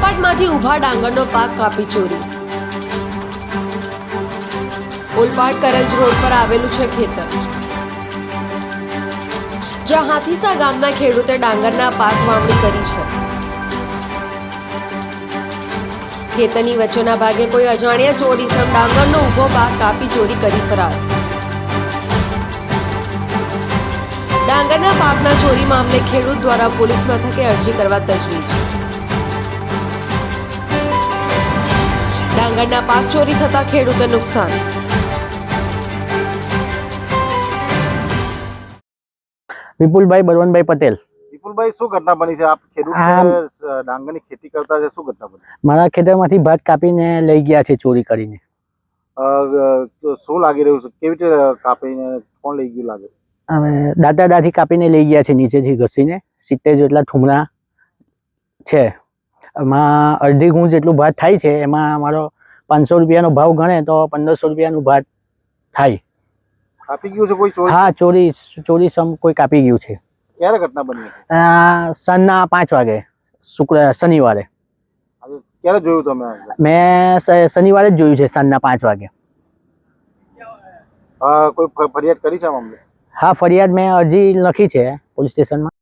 ઓલપાડમાંથી ઊભા ડાંગરનો પાક કાપી ચોરી। ઓલપાડ કરંજ રોડ પર આવેલું છે ખેતર, જ્યાં હાથીસા ગામના ખેડૂતે ડાંગરના પાક વાવણી કરી છે। ખેતરની વચ્ચેના ભાગે કોઈ અજાણ્યા ચોર ઈસમ ડાંગરનો ઊભો પાક કાપી ચોરી કરી ફરાર। ડાંગરના પાકના ચોરી મામલે ખેડૂત દ્વારા પોલીસ મથકે અરજી કરવા તજવીજ। ડાંગરના પાક ચોરી થતા ખેડૂતને નુકસાન। વિપુલભાઈ બળવંતભાઈ પટેલ। વિપુલભાઈ, શું ઘટના બની છે? આપ ખેડૂત ડાંગરની ખેતી કરતા છે, શું ઘટના બની? મારા ખેતરમાંથી ભાત કાપીને લઈ ગયા છે ચોરી કરીને। શું લાગી રહ્યું છે? કેવી રીતે કાપીને કોણ લઈ ગયું લાગે? અમે દાંતી કાપીને લઈ ગયા છે, નીચેથી ઘસીને 70 જેટલા ઠુમરા છે। એમાં અડધી ગુણ જેટલું ભાત થાય છે, એમાં અમારો 500 રૂપિયાનો ભાવ ગણે તો 1500 રૂપિયાનું ભાત થાય। કાપી ગયું છે કોઈ ચોર? હા, ચોરી કોઈ કાપી ગયું છે। ક્યારે ઘટના બની? સાંજના 5 વાગે શનિવારે। ક્યારે જોયું તમે? મેં શનિવારે જ જોયું છે, સાંજના 5 વાગે। કોઈ ફરિયાદ કરી છે મામલે? હા, ફરિયાદ મેં અરજી લખી છે પોલીસ સ્ટેશનમાં।